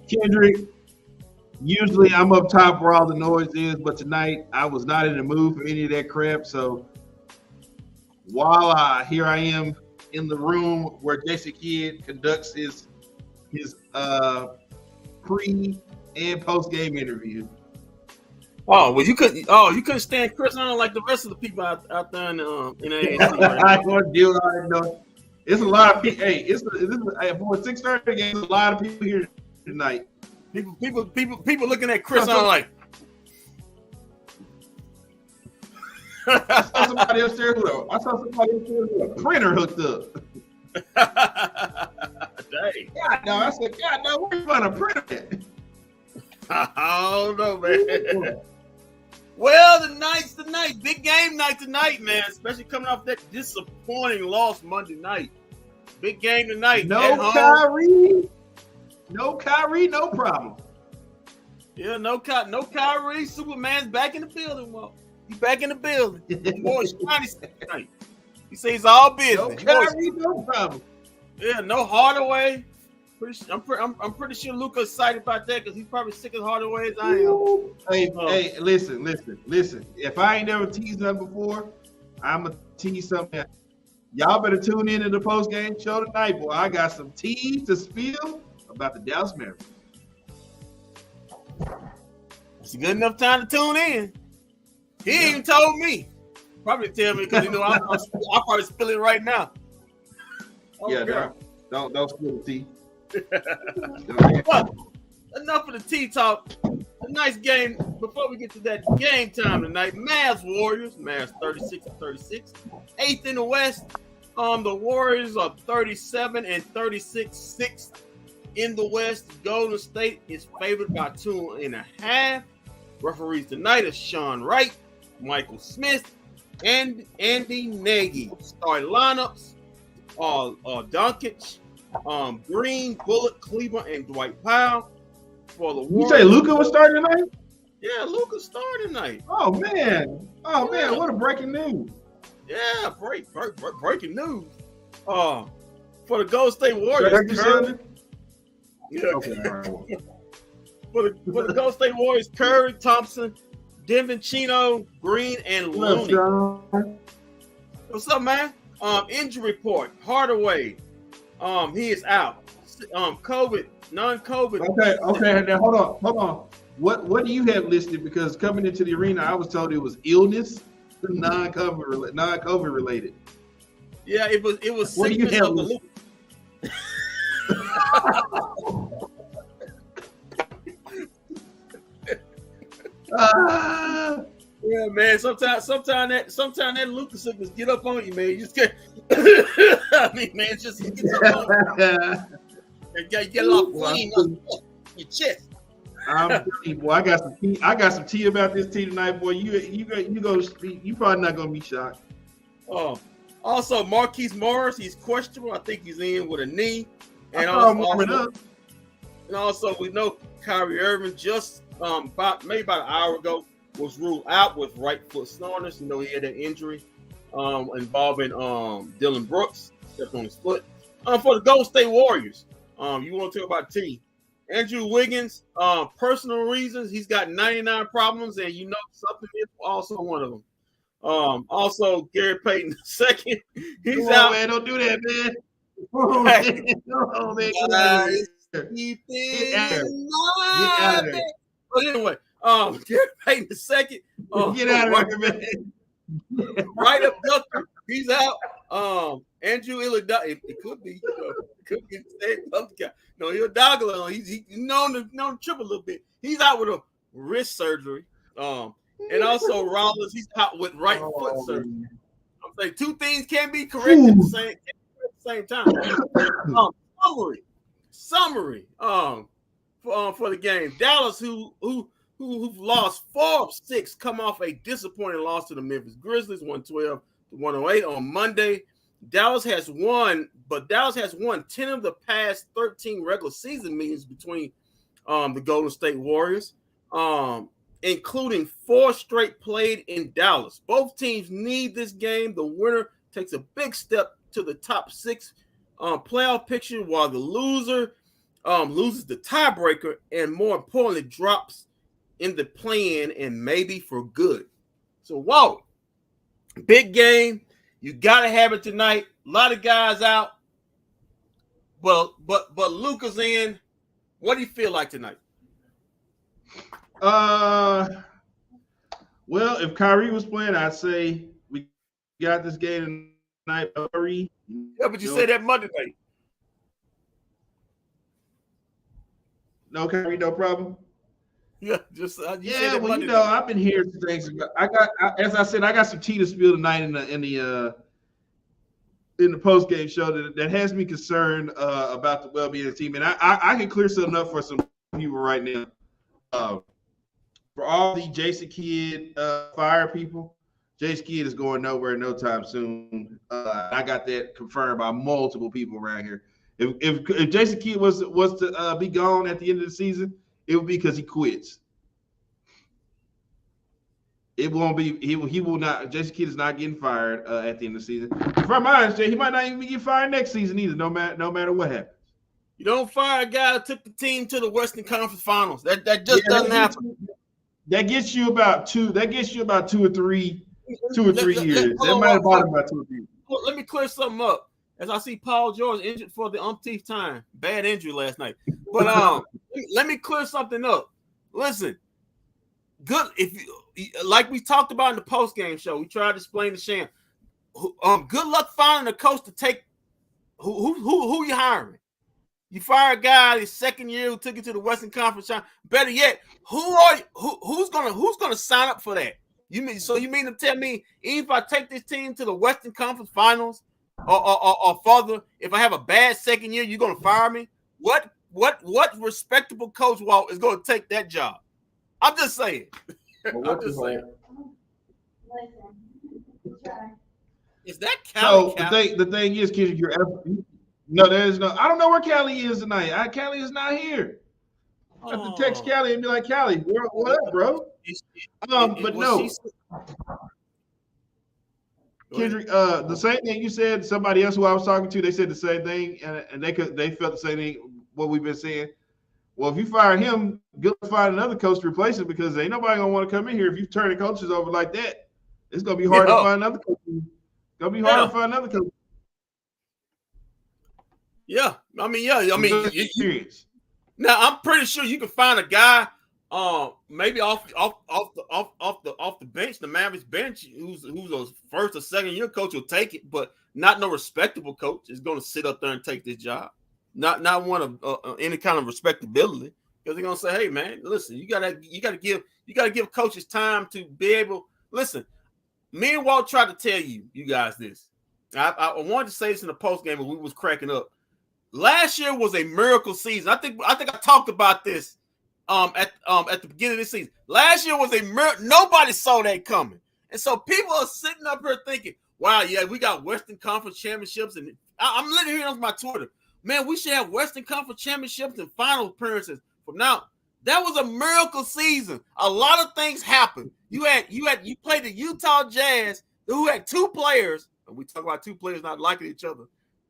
Kendrick, usually I'm up top where all the noise is, but tonight I was not in the mood for any of that crap. So voila, here I am in the room where Jason Kidd conducts his pre and post game interview. Oh well, you couldn't stand Chris Arnold like the rest of the people out there in the AAC. Right? I want to deal with it. It's a lot of people. Hey, for a 6:30 game. There's a lot of people here tonight. People looking at Chris Arnold like. I saw somebody upstairs with a printer hooked up. Dang. God no, I said, God no, where you find a printer at? I don't know, man. Well, tonight's the night. Big game night tonight, man. Especially coming off that disappointing loss Monday night. Big game tonight. No Kyrie. No Kyrie, no problem. Yeah, no Kyrie. Superman's back in the building. Well, he's back in the building. Boy, tonight. He says he's all business. No Kyrie, no problem. Yeah, no Hardaway. I'm pretty sure Luka's excited about that because he's probably sick as Hardaway as I am. Hey, listen. If I ain't never teased nothing before, I'm going to tease something. Y'all better tune in to the post-game show tonight, boy. I got some tea to spill about the Dallas Mavericks. It's a good enough time to tune in. He ain't even told me. Probably tell me because I'll probably spill it right now. Don't spill the tea. But enough of the tea talk. A nice game. Before we get to that game time tonight, Mavs Warriors. Mavs 36-36. 8th in the West. The Warriors are 37 and 36. 6th in the West. Golden State is favored by 2.5. Referees tonight is Sean Wright, Michael Smith, and Andy Nagy. Starting lineups are Doncic, Green, Bullock, Cleveland, and Dwight Powell. For the Warriors. You say Luka was starting tonight? Yeah, Luka started tonight. Oh man, what a breaking news! Yeah, breaking news. For the Golden State Warriors, for the Golden State Warriors, Curry, Thompson, Divincenzo, Green, and Looney. What's up, man? Injury report: Hardaway, he is out. COVID, non-COVID. Okay. Now hold on. What do you have listed? Because coming into the arena, I was told it was illness, non-COVID related. Yeah, it was. What do you have? Yeah, man. Sometimes that Luka sickness get up on you, man. You just get. I mean, man, it just gets up on you. You get a lot of flame on your chest. I'm telling you, boy, I got some tea about this tea tonight, boy. You probably not gonna be shocked. Also Marquise Morris, he's questionable. I think he's in with a knee. And also we know Kyrie Irving just about an hour ago was ruled out with right foot soreness. You know, he had an injury involving Dylan Brooks, stepped on his foot. For the Golden State Warriors, you want to talk about team. Andrew Wiggins, personal reasons, he's got 99 problems, and you know something is also one of them. Also Gary Payton II, he's out. Man, don't do that, man. Get out of there. But anyway, Gary Payton II, get out of here, man. Right abductor, he's out. Andrew Iguodala, it could be, no, he'll doggle. He's known to trip a little bit. He's out with a wrist surgery. And also Rollins, he's out with right foot surgery. I'm saying two things can't be correct at the same time. Summary. For the game, Dallas, who've lost 4 of 6, come off a disappointing loss to the Memphis Grizzlies, 112-108 on Monday. Dallas has won 10 of the past 13 regular season meetings between the Golden State Warriors, including 4 straight played in Dallas. Both teams need this game. The winner takes a big step to the top 6 playoff picture, while the loser loses the tiebreaker, and more importantly, drops in the play-in and maybe for good. So, whoa, big game. You gotta have it tonight. A lot of guys out. But Luka's in. What do you feel like tonight? Well, if Kyrie was playing, I'd say we got this game tonight. Kyrie. Yeah, but you said that Monday night. No Kyrie, no problem. Yeah, just yeah. Well, you know, I've been hearing some things. As I said, I got some tea to spill tonight in the post game show that has me concerned about the well being of the team, and I can clear something up for some people right now. For all the Jason Kidd fire people, Jason Kidd is going nowhere no time soon. I got that confirmed by multiple people around here. If Jason Kidd was to be gone at the end of the season, it would be because he quits. It won't be. He will not. Jason Kidd is not getting fired at the end of the season. From my understanding, he might not even get fired next season either. No matter what happens. You don't fire a guy that took the team to the Western Conference Finals. That just doesn't happen. That gets you about 2 or 3 years. That might have bought him about 2 or 3 years. Let me clear something up. As I see Paul George injured for the umpteenth time. Bad injury last night. But let me clear something up. Listen, good if you, like we talked about in the post-game show, we tried to explain to Sham. Good luck finding a coach to take who you hiring. You fire a guy his second year who took you to the Western Conference. Better yet, who's gonna sign up for that? You mean to tell me even if I take this team to the Western Conference Finals or further, if I have a bad second year, you're gonna fire me? What respectable coach is gonna take that job? I'm just saying. I'm just saying. Is that Cali? So the thing is, Kendrick, no, there's no. I don't know where Callie is tonight. Callie is not here. I have to text Callie and be like, Callie, what up, bro? But no. Kendrick, the same thing you said. Somebody else who I was talking to, they said the same thing, and they felt the same thing. What we've been saying. Well, if you fire him, go find another coach to replace him because ain't nobody gonna want to come in here if you turn the coaches over like that. It's gonna be hard to find another coach. It's gonna be hard to find another coach. Yeah, I mean, now I'm pretty sure you can find a guy, maybe off the bench, the Mavs bench, who's a first or second year coach will take it, but not no respectable coach is going to sit up there and take this job. Not one of any kind of respectability, because they're going to say, hey man, listen, you gotta give coaches time to be able. Listen, me and Walt tried to tell you guys this. I wanted to say this in the post game, but we was cracking up. Last year was a miracle season. I think I talked about this at the beginning of this season. Last year was a miracle. Nobody saw that coming. And so people are sitting up here thinking, wow, yeah, we got Western Conference championships. And I'm literally hearing on my Twitter, man, we should have Western Conference championships and final appearances from now. That was a miracle season. A lot of things happened. You played the Utah Jazz, who had 2 players, and we talk about 2 players not liking each other,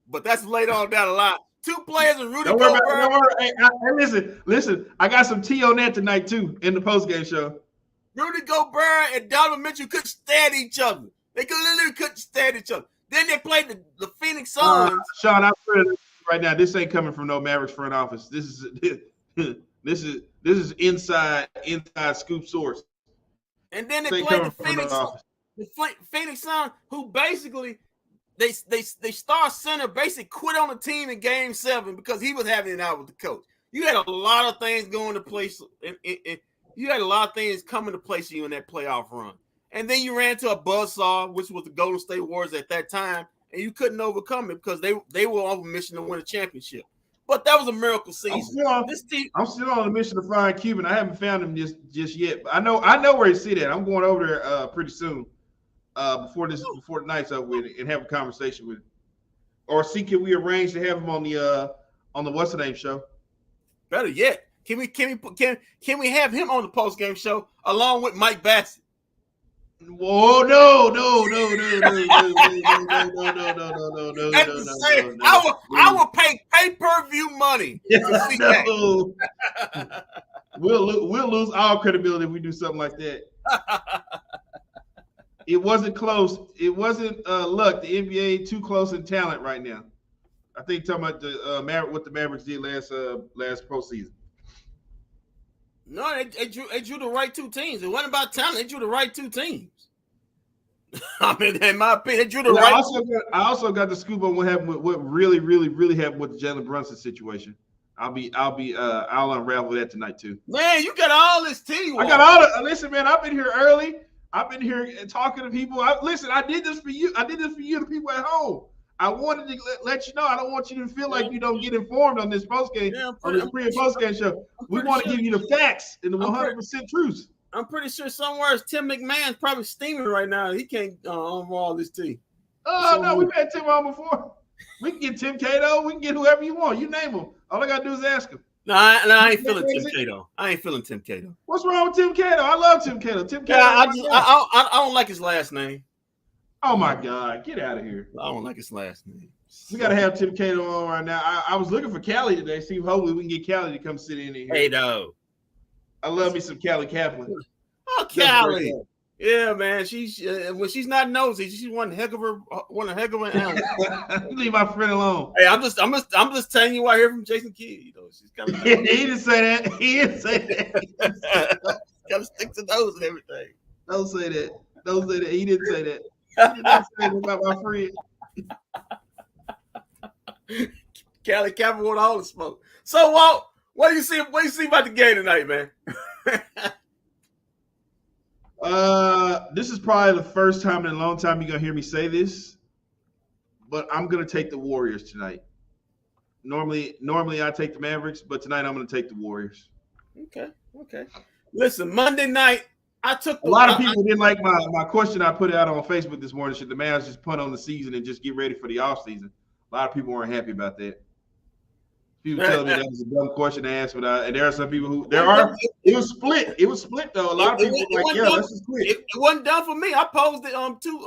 but that's later on down the line. 2 players and Rudy Gobert. Hey, listen. I got some tea on that tonight too in the postgame show. Rudy Gobert and Donovan Mitchell couldn't stand each other. They literally couldn't stand each other. Then they played the Phoenix Suns. Sean, I'm right now. This ain't coming from no Mavericks front office. This is inside scoop source. And then they played the Phoenix Suns, who basically. They star center basically quit on the team in Game 7 because he was having it out with the coach. You had a lot of things going to place, and you had a lot of things coming to place you in that playoff run. And then you ran into a buzzsaw, which was the Golden State Warriors at that time, and you couldn't overcome it because they were on a mission to win a championship. But that was a miracle season. I'm still on a mission to find Cuban. I haven't found him just yet. But I know where he's sitting at. I'm going over there pretty soon. Before the night's up with it and have a conversation with him. Or can we arrange to have him on the What's the Name show? Better yet, can we have him on the post game show along with Mike Bassett? Whoa, no. That's the same. I will pay pay-per-view money to see that. We'll lose all credibility if we do something like that. It wasn't close. It wasn't luck. The NBA too close in talent right now. I think talking about the what the Mavericks did last postseason. No, they drew the right two teams. It wasn't about talent. They drew the right two teams. I mean, in my opinion, they drew the right. I also got the scoop on what happened with what really happened with the Jalen Brunson situation. I'll unravel that tonight too. Man, you got all this tea. I got all the. Listen, man, I've been here early. I've been here talking to people. I did this for you. I did this for you, the people at home. I wanted to let you know. I don't want you to feel like you don't get informed on this postgame, on this pre and postgame show. We want to give you the facts and the 100% truth. I'm pretty sure somewhere Tim McMahon's probably steaming right now. He can't over all this tea. Oh, no, we've had Tim on before. We can get Tim Cato. We can get whoever you want. You name him. All I got to do is ask him. No, I ain't feeling Tim Cato. I ain't feeling Tim Cato. What's wrong with Tim Cato? I love Tim Cato. I don't like his last name. Oh, my God. Get out of here. I don't like his last name. We got to have Tim Cato on right now. I was looking for Callie today. See, hopefully we can get Callie to come sit in here. Cato. I love me some Callie Kaplan. Oh, Callie. Yeah, man. She's when she's not nosy, she's one heck of an animal. Leave my friend alone. Hey, I'm just telling you what I hear from Jason Kidd. You know, she's kind of he didn't say that. He didn't say that. Gotta stick to those and everything. Don't say that. Don't say that. He didn't say that. He didn't say that about my friend. Callie Kaplan want all the smoke. So, Walt, what do you see about the game tonight, man? This is probably the first time in a long time you're gonna hear me say this, but I'm gonna take the Warriors tonight. Normally I take the Mavericks, but tonight I'm gonna take the Warriors. Okay. Listen, Monday night I took a lot of people didn't like my question I put out on Facebook this morning. Should the Mavs just punt on the season and just get ready for the offseason? A lot of people weren't happy about that. People tell me that was a dumb question to ask, but and there are some people who it was split. It was split though. A lot of people were like, let's just quit. It wasn't done for me. I posed it two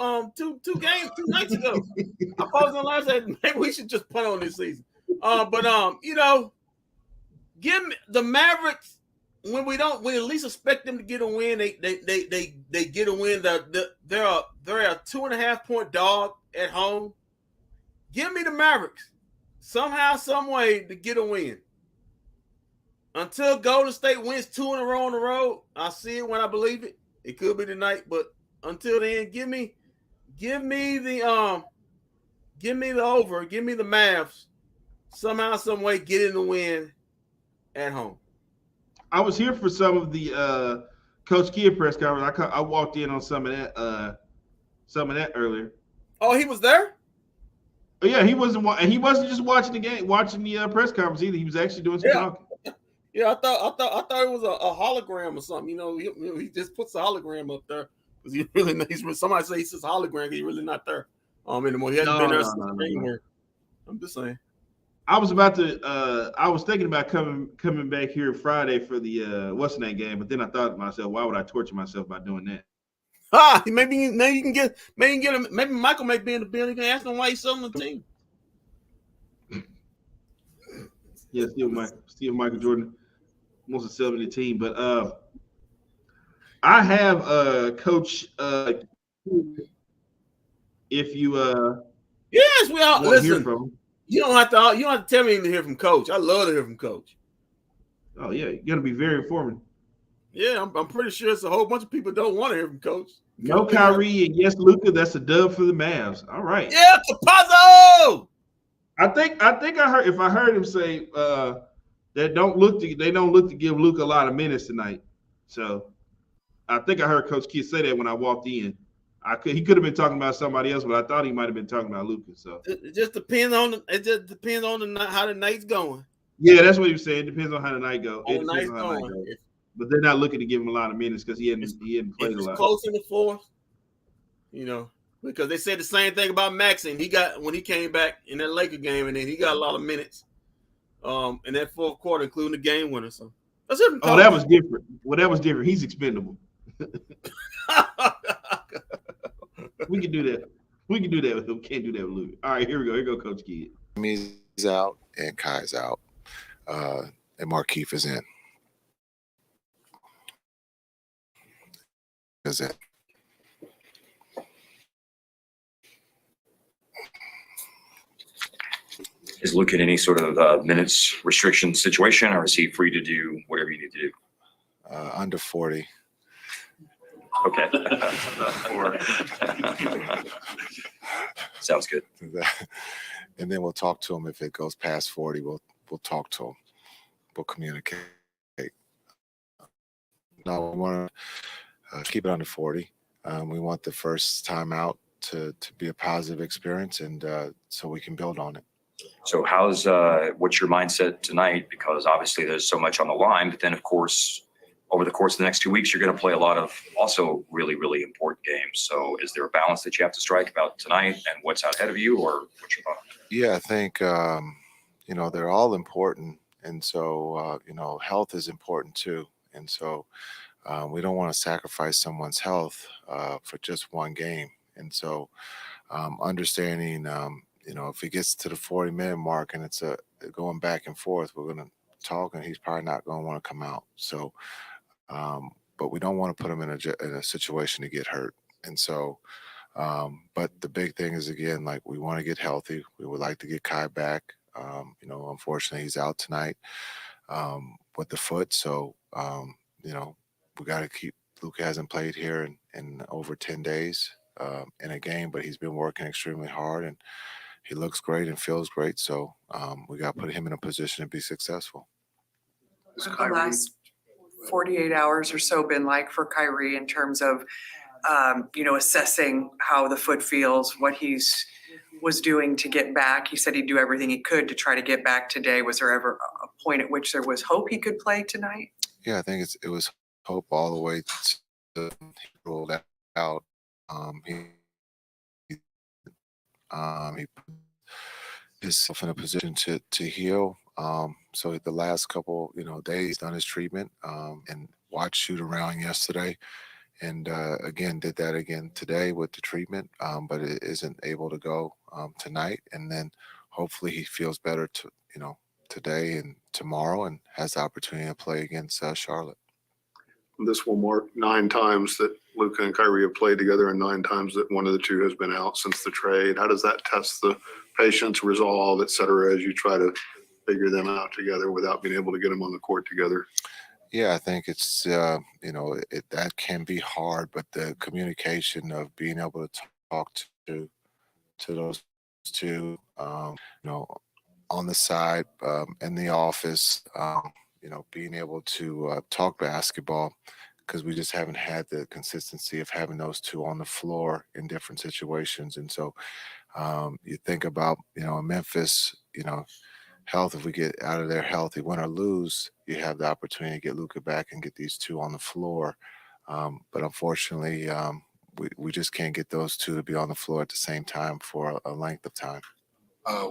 nights ago. I posed on last night. Maybe we should just punt on this season. Give me the Mavericks when we at least expect them to get a win. They get a win. They're a 2.5 point dog at home. Give me the Mavericks. Somehow, some way to get a win. Until Golden State wins 2 in a row on the road, I see it when I believe it. It could be tonight, but until then, give me the over. Give me the Mavs. Somehow, some way, get in the win at home. I was here for some of the Coach Kidd press conference. I walked in on some of that earlier. Oh, he was there? Yeah, he wasn't just watching the game, watching the press conference either. He was actually doing some talking. Yeah, I thought it was a hologram or something. You know, he just puts a hologram up there because somebody say he says hologram. He's really not there anymore. He hasn't been there since January. I'm just saying. I was thinking about coming back here Friday for the what's the name game, but then I thought to myself, why would I torture myself by doing that? Maybe Michael may be in the building. You can ask him why he's selling the team. Yeah, still Michael Jordan wants to sell me the team, but I have Coach. If you yes, we all listen. Hear from him. You don't have to tell me to hear from Coach. I love to hear from Coach. Oh yeah, you're gonna be very informative. Yeah, I'm pretty sure it's a whole bunch of people don't want to hear from Coach. No Kyrie and yes, Luka. That's a dub for the Mavs. All right. Yeah, Capazzo. I think I heard him say that they don't look to give Luka a lot of minutes tonight. So I think I heard Coach Kidd say that when I walked in. He could have been talking about somebody else, but I thought he might have been talking about Luka. So it just depends on how the night's going. Yeah, that's what he was saying. It depends on how the night goes. Going. But they're not looking to give him a lot of minutes because he hadn't played a lot. Close in the fourth, because they said the same thing about Maxey. When he came back in that Laker game, and then he got a lot of minutes in that fourth quarter, including the game winner. So that's it. Oh, that was different. Well, that was different. He's expendable. We can do that. We can do that with him. Can't do that with Luke. All right, here we go. Here go Coach Kidd. He's out and Kai's out. And Markeith is in. Is Luke in any sort of minutes restriction situation, or is he free to do whatever you need to do? Under 40. Okay. Sounds good. And then we'll talk to him if it goes past 40. We'll talk to him. We'll communicate. No, we want to keep it under 40. We want the first time out to be a positive experience, and so we can build on it. So what's your mindset tonight? Because obviously there's so much on the line, but then of course, over the course of the next 2 weeks, you're going to play a lot of also really, really important games. So is there a balance that you have to strike about tonight and what's out ahead of you, or what's your thought? Yeah, I think, they're all important. And so, health is important too. And so we don't want to sacrifice someone's health for just one game. And so understanding, if it gets to the 40-minute mark and it's going back and forth, we're going to talk and he's probably not going to want to come out. So, but we don't want to put him in a situation to get hurt. And so, but the big thing is, again, like, we want to get healthy. We would like to get Kai back. Unfortunately, he's out tonight with the foot. So, we got to keep. Luke hasn't played here in over 10 days in a game, but he's been working extremely hard and he looks great and feels great. So we got to put him in a position to be successful. What's the last 48 hours or so been like for Kyrie in terms of, assessing how the foot feels, what was doing to get back? He said he'd do everything he could to try to get back today. Was there ever a point at which there was hope he could play tonight? Yeah, I think it was hope all the way to he rolled out. He put himself in a position to heal. So the last couple, days, done his treatment and watched shoot around yesterday. And again, did that again today with the treatment, but it isn't able to go tonight. And then hopefully he feels better today and tomorrow and has the opportunity to play against Charlotte. This will mark 9 times that Luka and Kyrie have played together and 9 times that one of the two has been out since the trade. How does that test the patience, resolve, et cetera, as you try to figure them out together without being able to get them on the court together? Yeah, I think it's, that can be hard, but the communication of being able to talk to those two, on the side, in the office, being able to talk basketball, because we just haven't had the consistency of having those two on the floor in different situations. And so you think about, in Memphis, health, if we get out of there healthy, win or lose, you have the opportunity to get Luka back and get these two on the floor. But unfortunately, we just can't get those two to be on the floor at the same time for a length of time.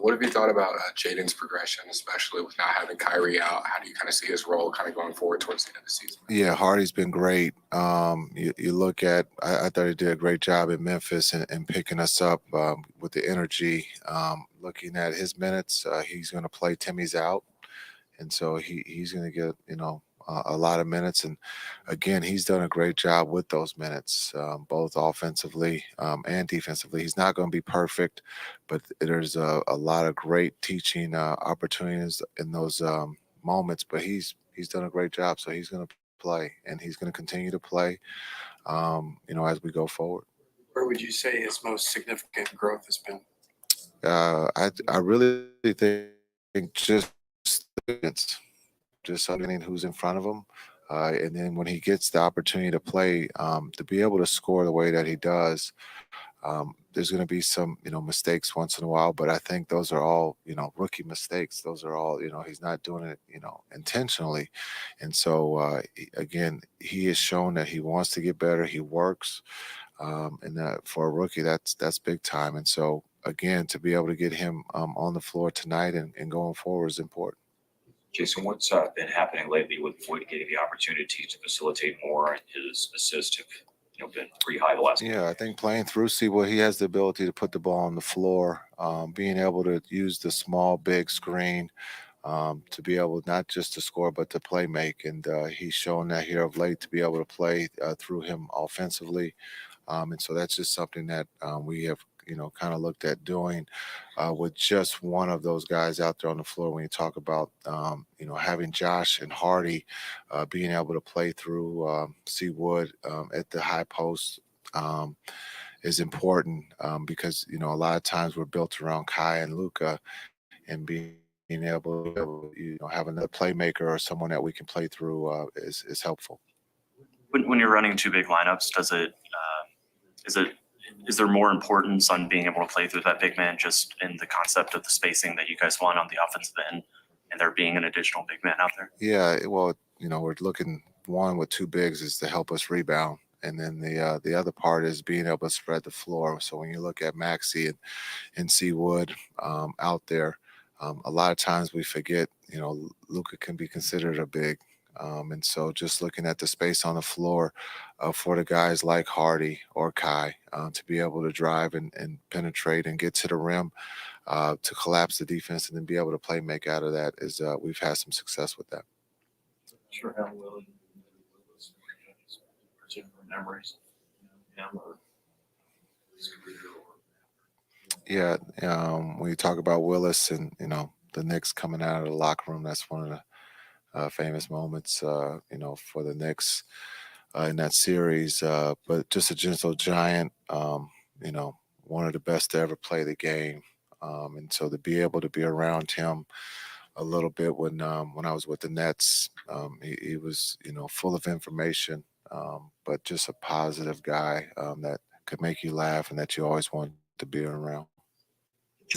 What have you thought about Jaden's progression, especially with not having Kyrie out? How do you kind of see his role kind of going forward towards the end of the season? Yeah, Hardy's been great. You look at, I thought he did a great job in Memphis and picking us up with the energy. Looking at his minutes, he's going to play. Timmy's out, and so he's going to get a lot of minutes. And again, he's done a great job with those minutes, both offensively and defensively. He's not going to be perfect, but there's a lot of great teaching opportunities in those moments. But he's done a great job, so he's going to play, and he's going to continue to play, as we go forward. Where would you say his most significant growth has been? I really think just understanding who's in front of him. And then when he gets the opportunity to play, to be able to score the way that he does, there's going to be some, mistakes once in a while, but I think those are all, rookie mistakes. Those are all, he's not doing it, intentionally. And so, again, he has shown that he wants to get better. He works. And for a rookie, that's big time. And so, again, to be able to get him on the floor tonight and going forward is important. Jason, what's been happening lately with Voigt getting the opportunity to facilitate more and his assist been pretty high the last. Yeah, I think playing through Seawood, he has the ability to put the ball on the floor, being able to use the small, big screen to be able not just to score but to play make, and he's shown that here of late to be able to play through him offensively, and so that's just something that we have kind of looked at doing with just one of those guys out there on the floor. When you talk about having Josh and Hardy being able to play through Seawood at the high post is important because a lot of times we're built around Kai and Luka, and being able to have another playmaker or someone that we can play through is helpful. When you're running two big lineups, is there more importance on being able to play through that big man, just in the concept of the spacing that you guys want on the offensive end, and there being an additional big man out there? Yeah, well, we're looking one with two bigs is to help us rebound. And then the other part is being able to spread the floor. So when you look at Maxey and Seawood out there, a lot of times we forget, Luka can be considered a big. And so just looking at the space on the floor for the guys like Hardy or Kai to be able to drive and penetrate and get to the rim to collapse the defense and then be able to play make out of that is we've had some success with that. Sure, how well particular memories. Yeah, when you talk about Willis and the Knicks coming out of the locker room, that's one of the famous moments, for the Knicks in that series. But just a gentle giant, one of the best to ever play the game, and so to be able to be around him a little bit when I was with the Nets, he was full of information, but just a positive guy that could make you laugh and that you always want to be around.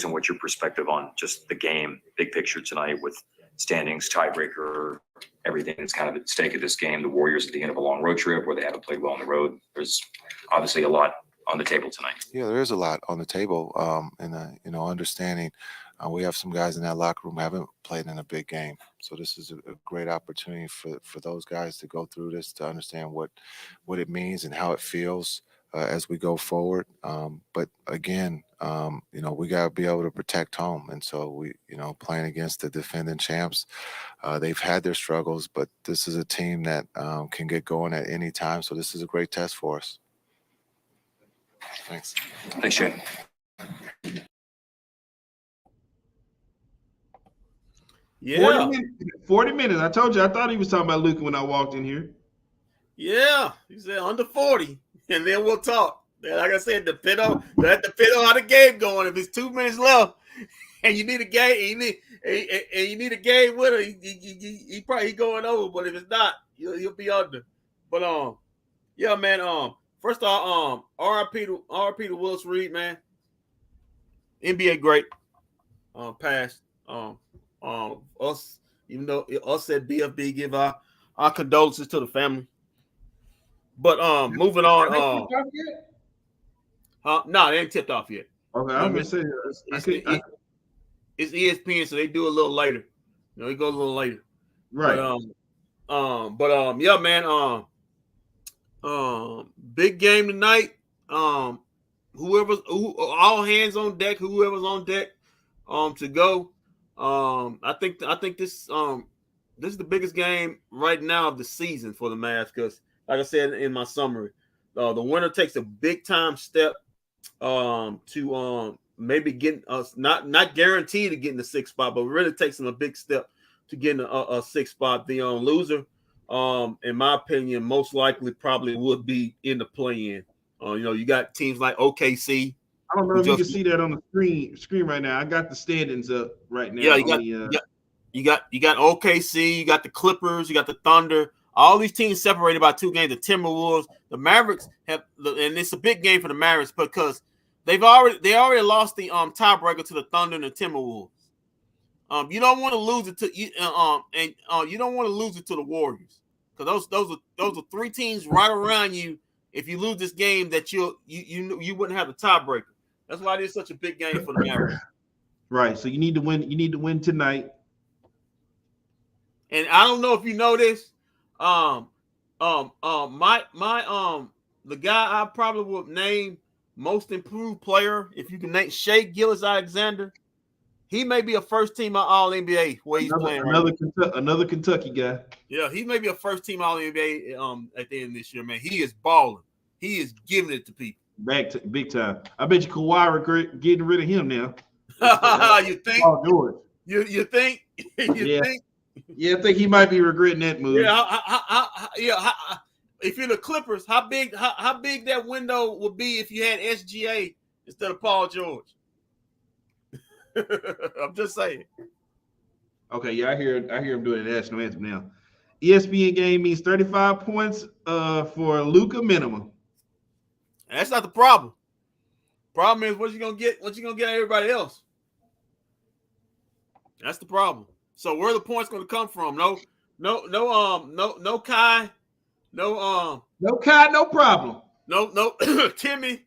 And what's your perspective on just the game, big picture tonight with standings, tiebreaker, everything that's kind of at stake at this game? The Warriors at the end of a long road trip where they haven't played well on the road. There's obviously a lot on the table tonight. Yeah, there is a lot on the table, and understanding we have some guys in that locker room who haven't played in a big game, so this is a great opportunity for those guys to go through this, to understand what it means and how it feels as we go forward. But again, we got to be able to protect home, and so we, playing against the defending champs, they've had their struggles, but this is a team that can get going at any time. So this is a great test for us. Thanks. Thanks, Jay. Yeah. 40 minutes. I told you, I thought he was talking about Luka when I walked in here. Yeah. He said under 40, and then we'll talk. Like I said, depend on how the game going. If it's 2 minutes left and you need a game, and you need a game winner, he probably going over. But if it's not, he'll be under. But yeah, man. First off, RIP to Willis Reed, man. NBA great. Passed. Us, even though us at bFb give our condolences to the family. But moving on. No, they ain't tipped off yet. Okay, I'm gonna say it's ESPN, so they do a little later. It goes a little later. Right. But yeah, man. Big game tonight. All hands on deck. Whoever's on deck, to go. I think this is the biggest game right now of the season for the Mavs, because, like I said in my summary, the winner takes a big time step to maybe getting us not guaranteed to get in the sixth spot, but really takes them a big step to get in a sixth spot. The loser, in my opinion, most likely probably would be in the play-in. You got teams like OKC. I don't know if you can see that on the screen right now. I got the standings up right now. Yeah, you got OKC, you got the Clippers, you got the Thunder. All these teams separated by 2 games. The Timberwolves, the Mavericks have, and it's a big game for the Mavericks because they already lost the tiebreaker to the Thunder and the Timberwolves. You don't want to lose it to you don't want to lose it to the Warriors, because those are 3 teams right around you. If you lose this game, that you wouldn't have the tiebreaker. That's why it is such a big game for the Mavericks. Right. So you need to win. You need to win tonight. And I don't know if you know this. My the guy I probably would name most improved player, if you can name Shea Gilgeous-Alexander, he may be a first team All NBA where he's playing right now. Another Kentucky guy. Yeah, he may be a first team All NBA at the end of this year, man. He is balling. He is giving it to people. Back to big time. I bet you Kawhi regret getting rid of him now. You think? Oh, George. You think? Yeah. Think? Yeah, I think he might be regretting that move. Yeah, if you're the Clippers, how big that window would be if you had SGA instead of Paul George? I'm just saying. Okay, yeah, I hear him doing the national anthem now. ESPN game means 35 points for Luka minimum. That's not the problem. Problem is what you gonna get everybody else. That's the problem. So where are the points gonna come from? No Kai, no Kai, no problem. No Timmy.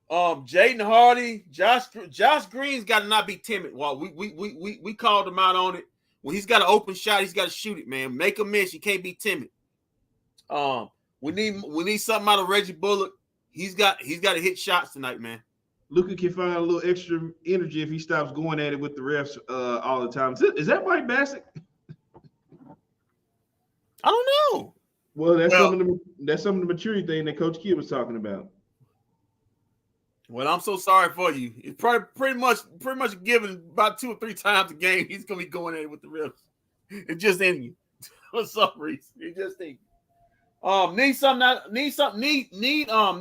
Jaden Hardy, Josh Green's got to not be timid. Well, we called him out on it. When he's got an open shot, he's got to shoot it, man. Make a miss. You can't be timid. We need something out of Reggie Bullock. He's got to hit shots tonight, man. Luka can find a little extra energy if he stops going at it with the refs all the time. Is that Mike Bassett? I don't know. Well, that's some of the maturity thing that Coach Kidd was talking about. Well, I'm so sorry for you. It's probably pretty much given about 2 or 3 times a game. He's gonna be going at it with the refs. It's just in you for some reason. It just in you.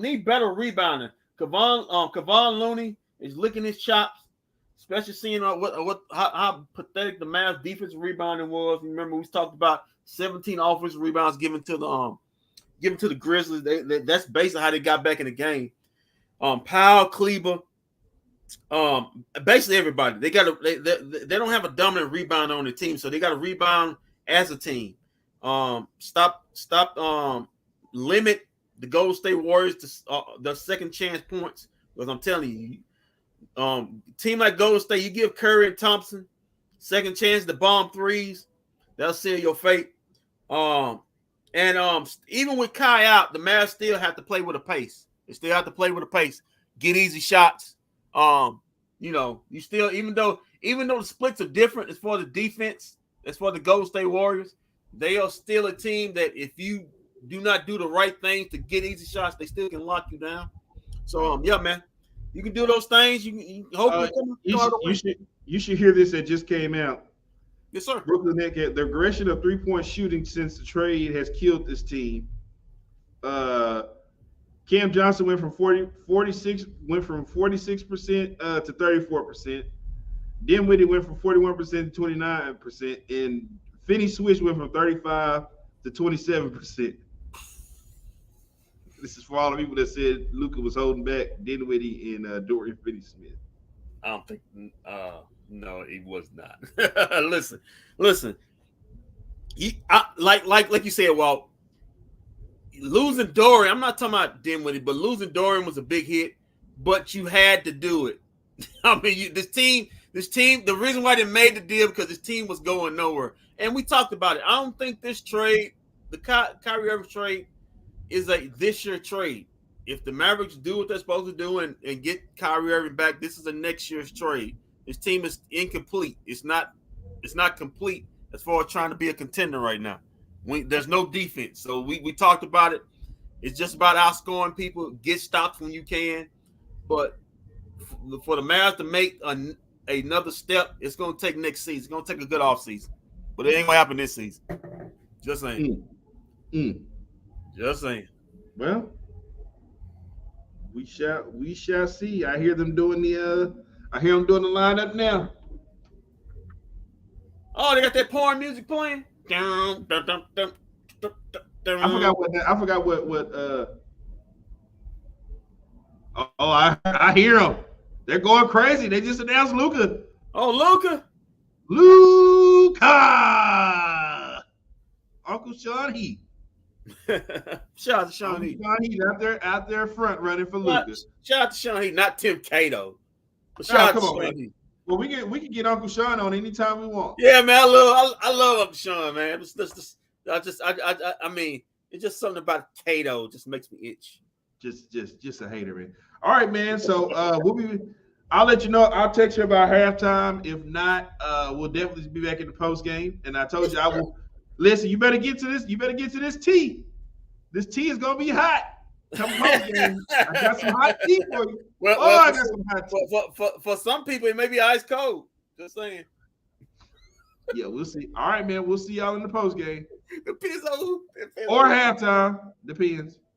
Need better rebounding. Kevon Looney is licking his chops, especially seeing how pathetic the Mavs defensive rebounding was. Remember, we talked about 17 offensive rebounds given to the Grizzlies. That's basically how they got back in the game. Powell, Kleber, basically everybody. They don't have a dominant rebound on the team, so they got to rebound as a team. Limit the Golden State Warriors to the second chance points, because I'm telling you, team like Golden State, you give Curry and Thompson second chance to bomb threes, that'll seal your fate. Even with Kai out, the Mavs still have to play with a pace. They still have to play with a pace, get easy shots. You still, even though the splits are different as far as the defense, as far as the Golden State Warriors, they are still a team that if you do not do the right things to get easy shots, they still can lock you down. So, yeah, man, you can do those things. You hopefully you should hear this that just came out. Yes, sir. Brooklyn Nets, the aggression of 3-point shooting since the trade has killed this team. Cam Johnson went from 46% to 34%. Dinwiddie went from 41% to 29%, and Finney Switch went from 35% to 27%. This is for all the people that said Luka was holding back Dinwiddie and Dorian Finney-Smith. I don't think. No, he was not. Listen. Like you said, well, losing Dorian, I'm not talking about Dinwiddie, but losing Dorian was a big hit, but you had to do it. I mean, this team, the reason why they made the deal because this team was going nowhere. And we talked about it. I don't think this trade, the Kyrie Irving trade, is a this year trade. If the Mavericks do what they're supposed to do and get Kyrie Irving back, this is a next year's trade. This team is incomplete. It's not complete as far as trying to be a contender right now. There's no defense. So we talked about it. It's just about outscoring people, get stops when you can. But for the Mavs to make another step, it's going to take next season. It's going to take a good offseason. But it ain't going to happen this season. Just saying. Just saying. Well, we shall see. I hear them doing the lineup now. Oh, they got that porn music playing. I forgot what. I hear them. They're going crazy. They just announced Luka. Oh, Luka. Uncle Sean Heath. Shout out to Sean Heath. Sean Heath out there front running for Luka. Shout out to Sean Heath, not Tim Cato. But shout out to Sean Heath. Well, we can get Uncle Sean on anytime we want. Yeah, man, I love Uncle Sean, man. I mean, it's just something about Cato just makes me itch. Just a hater, man. All right, man. So I'll let you know. I'll text you about halftime. If not, we'll definitely be back in the post game. And I told you I will. Listen, you better get to this. You better get to this tea. This tea is gonna be hot. Come post game. I got some hot tea for you. I got some hot tea. For some people, it may be ice cold. Just saying. Yeah, we'll see. All right, man. We'll see y'all in the post game. Depends on who. Or halftime. Depends.